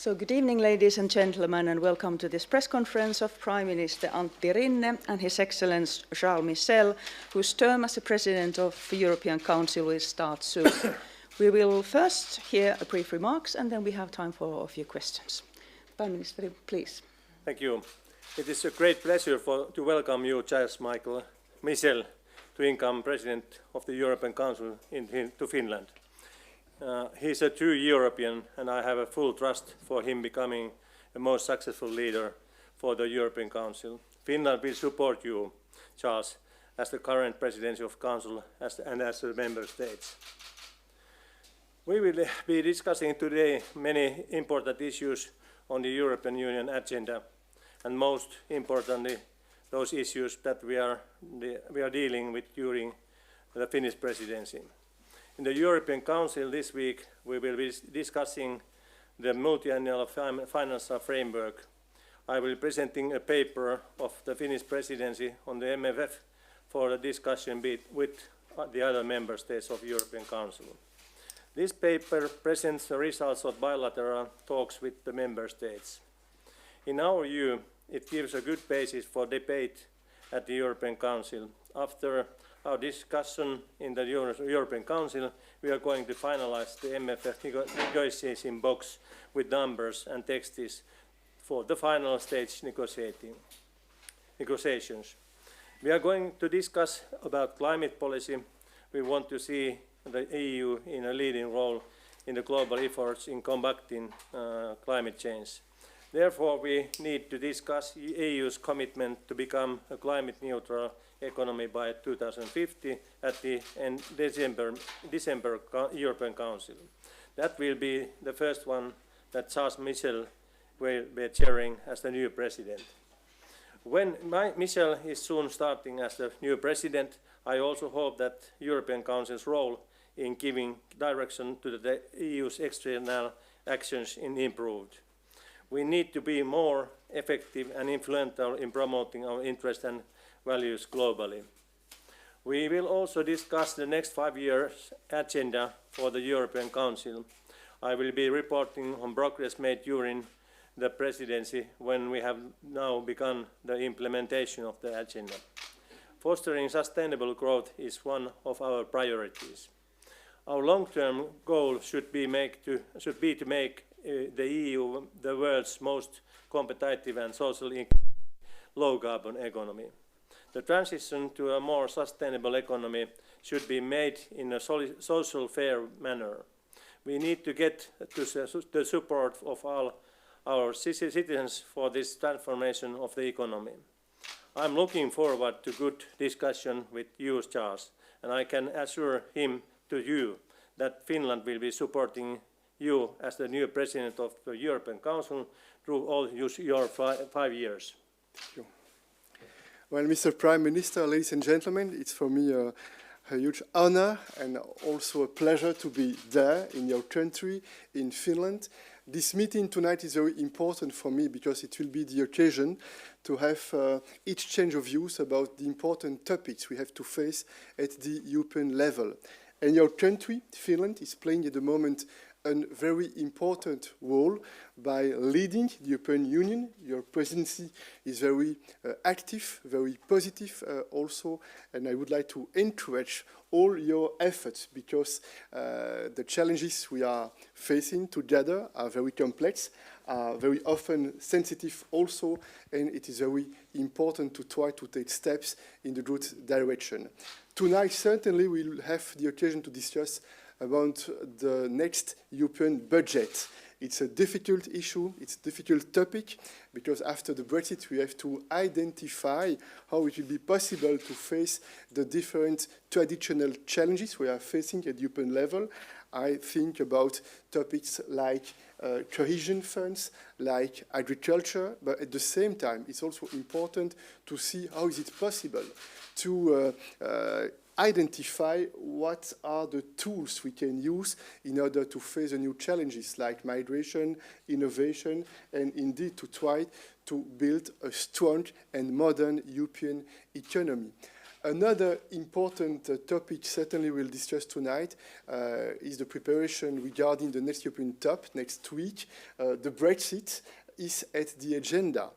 So good evening, ladies and gentlemen, and welcome to this press conference of Prime Minister Antti Rinne and His Excellency Charles Michel, whose term as the President of the European Council will start soon. We will first hear a brief remarks, and then we have time for a few questions. Pääministeri, please. Thank you. It is a great pleasure to welcome you, Charles Michel, to income President of the European Council to Finland. He is a true European, and I have a full trust for him becoming the most successful leader for the European Council. Finland will support you, Charles, as the current Presidency of Council and as the Member States. We will be discussing today many important issues on the European Union agenda, and most importantly, those issues that we are dealing with during the Finnish presidency. In the European Council this week, we will be discussing the multi-annual financial framework. I will be presenting a paper of the Finnish presidency on the MFF for a discussion with the other member states of the European Council. This paper presents the results of bilateral talks with the member states. In our view, it gives a good basis for debate at the European Council. After our discussion in the European Council, we are going to finalize the MFF negotiation box with numbers and texts for the final stage negotiations. We are going to discuss about climate policy. We want to see the EU in a leading role in the global efforts in combating climate change. Therefore, we need to discuss EU's commitment to become a climate-neutral economy by 2050 at the December European Council. That will be the first one that Charles Michel will be chairing as the new president. When Michel is soon starting as the new president, I also hope that European Council's role in giving direction to the EU's external actions is improved. We need to be more effective and influential in promoting our interests and values globally. We will also discuss the next 5 years agenda for the European Council. I will be reporting on progress made during the presidency when we have now begun the implementation of the agenda. Fostering sustainable growth is one of our priorities. Our long-term goal should be to make the EU the world's most competitive and socially low-carbon economy. The transition to a more sustainable economy should be made in a social fair manner. We need to get the support of all our citizens for this transformation of the economy. I'm looking forward to good discussion with you, Charles, and I can assure you that Finland will be supporting you as the new President of the European Council through all your 5 years. Thank you. Well, Mr. Prime Minister, ladies and gentlemen, it's for me a huge honor and also a pleasure to be there in your country, in Finland. This meeting tonight is very important for me because it will be the occasion to have exchange of views about the important topics we have to face at the European level. And your country, Finland, is playing at the moment a very important role by leading the European Union. Your presidency is very active, very positive also, and I would like to encourage all your efforts because the challenges we are facing together are very complex, are very often sensitive also, and it is very important to try to take steps in the good direction. Tonight, certainly, we will have the occasion to discuss about the next European budget. It's a difficult issue, it's a difficult topic, because after the Brexit we have to identify how it will be possible to face the different traditional challenges we are facing at European level. I think about topics like cohesion funds, like agriculture, but at the same time it's also important to see how is it possible to identify what are the tools we can use in order to face the new challenges like migration, innovation, and indeed to try to build a strong and modern European economy. Another important topic certainly we'll discuss tonight is the preparation regarding the next European top next week. The Brexit is at the agenda.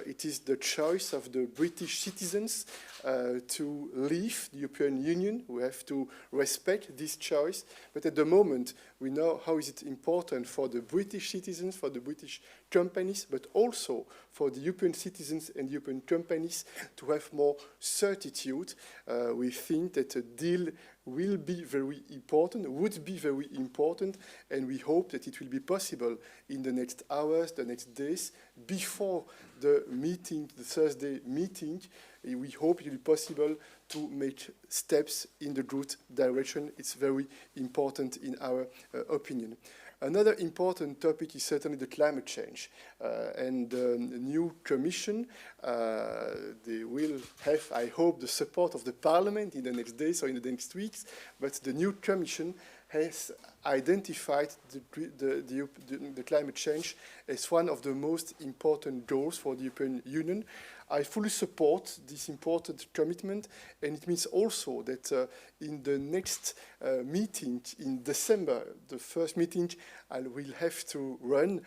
It is the choice of the British citizens to leave the European Union. We have to respect this choice. But at the moment, we know how is it important for the British citizens, for the British companies, but also for the European citizens and European companies to have more certitude. We think that a deal will be very important, would be very important, and we hope that it will be possible in the next hours, the next days, before the meeting, the Thursday meeting. We hope it will be possible to make steps in the good direction. It's very important in our opinion. Another important topic is certainly the climate change. And the new Commission, they will have, I hope, the support of the Parliament in the next days or in the next weeks. But the new Commission has identified the climate change as one of the most important goals for the European Union. I fully support this important commitment, and it means also that in the next meeting in December, the first meeting I will have to run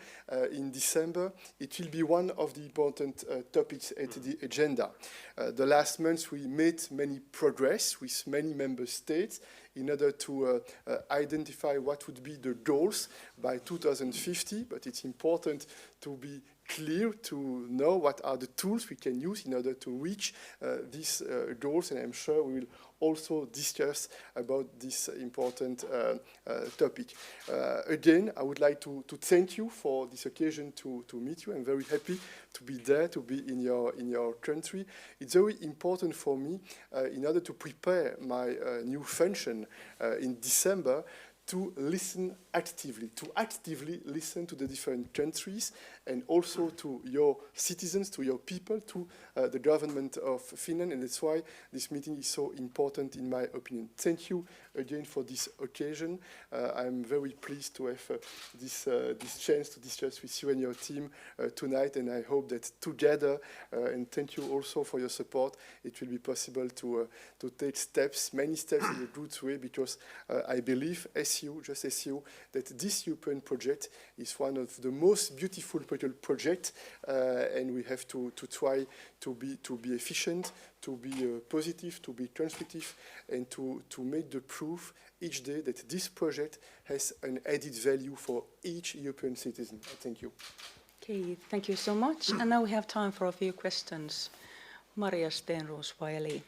in December, it will be one of the important topics at the agenda. The last months we made many progress with many member states in order to identify what would be the goals by 2050, but it's important to be clear, to know what are the tools we can use in order to reach these goals, and I'm sure we will also discuss about this important topic. Again, I would like to thank you for this occasion to meet you. I'm very happy to be there, to be in your country. It's very important for me in order to prepare my new function in December to listen actively, to actively listen to the different countries and also to your citizens, to your people, to the government of Finland, and that's why this meeting is so important in my opinion. Thank you again for this occasion. I'm very pleased to have this chance to discuss with you and your team tonight, and I hope that together, and thank you also for your support, it will be possible to take steps, many steps in a good way, because I believe, just as you, that this European project is one of the most beautiful projects, and we have to try to be efficient, to be positive, to be constructive, and to make the proof each day that this project has an added value for each European citizen. Thank you. Okay, thank you so much. And now we have time for a few questions. Maria Stenroos-Vajali.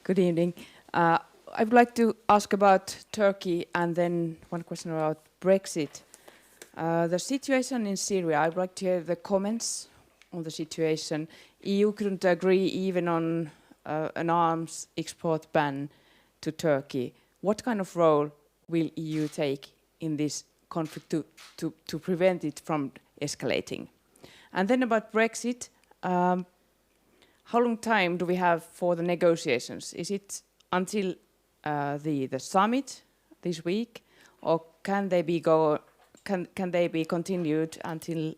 Good evening. I would like to ask about Turkey and then one question about Brexit. The situation in Syria, I would like to hear the comments on the situation. EU couldn't agree even on an arms export ban to Turkey. What kind of role will EU take in this conflict to prevent it from escalating? And then about Brexit, how long time do we have for the negotiations? Is it until the summit this week, or can they be continued until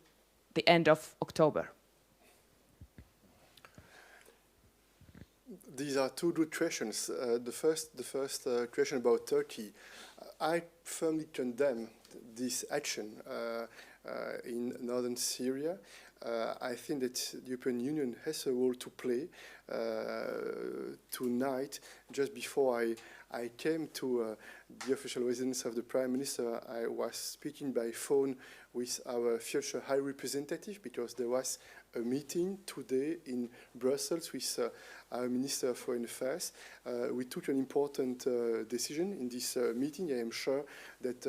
the end of October? These are two good questions. The first question about Turkey. I firmly condemn this action in northern Syria. I think that the European Union has a role to play. Tonight, just before I came to the official residence of the Prime Minister, I was speaking by phone with our future High Representative, because there was a meeting today in Brussels with our Minister of Foreign Affairs. We took an important decision in this meeting. I am sure that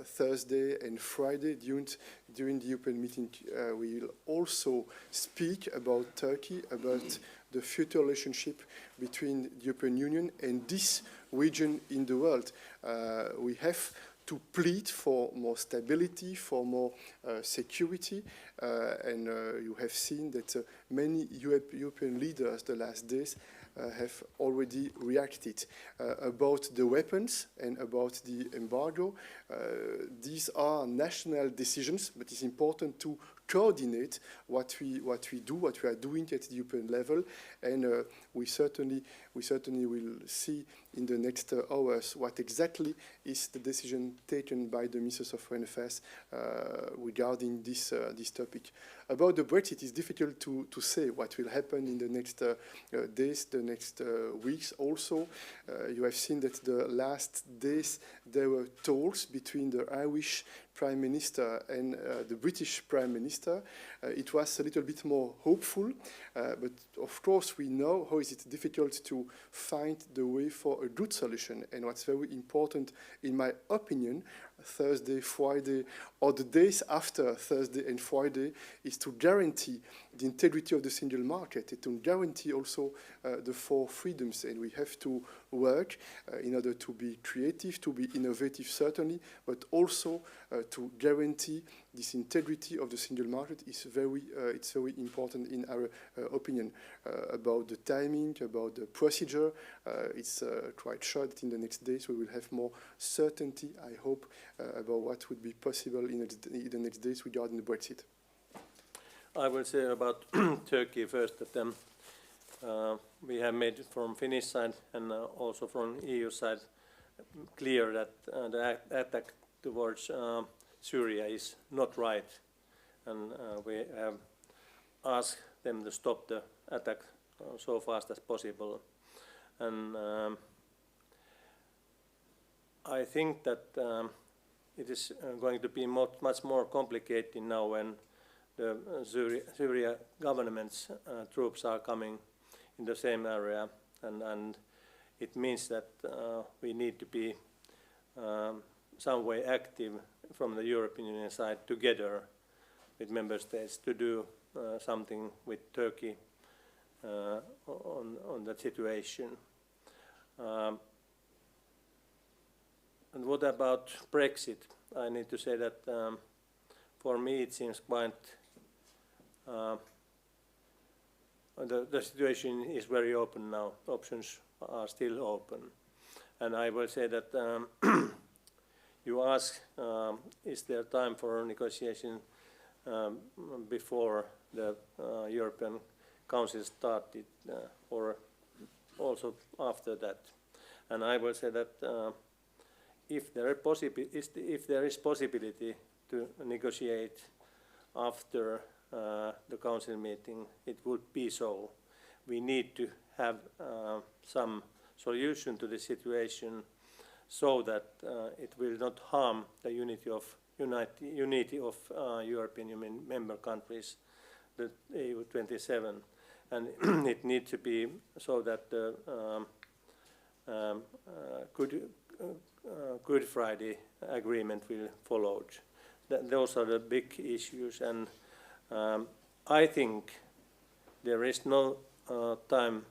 Thursday and Friday during the European meeting we will also speak about Turkey, about the future relationship between the European Union and this region in the world. We have to plead for more stability, for more security, and you have seen that many European leaders the last days have already reacted about the weapons and about the embargo. These are national decisions, but it's important to coordinate what we do, what we are doing at the European level, and we certainly will see in the next hours what exactly is the decision taken by the Ministers of Foreign Affairs regarding this topic. About the Brexit, it's difficult to say what will happen in the next days, the next weeks. Also, you have seen that the last days there were talks between the Irish Prime Minister and the British Prime Minister. It was a little bit more hopeful, but of course we know how is it difficult to find the way for a good solution. And what's very important, in my opinion, Thursday, Friday, or the days after Thursday and Friday, is to guarantee the integrity of the single market, and to guarantee also the 4 freedoms. And we have to work in order to be creative, to be innovative, certainly, but also to guarantee this integrity of the single market is it's very important in our opinion. About the timing, about the procedure, it's quite sure that in the next days we will have more certainty, I hope, about what would be possible in the next days regarding the Brexit. I will say about Turkey first that we have made from Finnish side and also from EU side clear that the attack towards Syria is not right, and we have asked them to stop the attack so fast as possible. And I think that it is going to be much more complicated now when the Syria government's troops are coming in the same area, and it means that we need to be some way active from the European Union side together with member states to do something with Turkey on that situation. And what about Brexit? I need to say that for me it seems quite the situation is very open now. Options are still open, and I will say that you ask, is there time for negotiation before the European Council started, or also after that? And I will say that if there is possibility to negotiate after the Council meeting, it would be so. We need to have some solution to the situation so that it will not harm the unity of European Union member countries, the EU 27, and it needs to be so that the Good Friday agreement will follow. Those are the big issues, and I think there is no time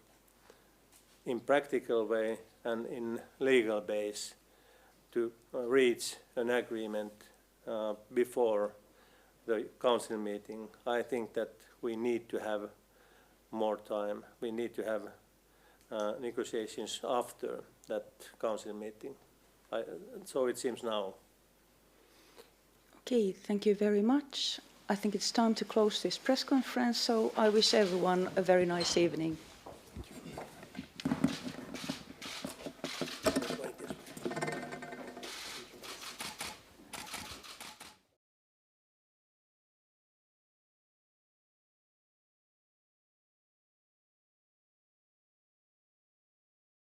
in practical way and in legal base to reach an agreement before the Council meeting. I think that we need to have more time. We need to have negotiations after that Council meeting. So it seems now. Okay, thank you very much. I think it's time to close this press conference, so I wish everyone a very nice evening.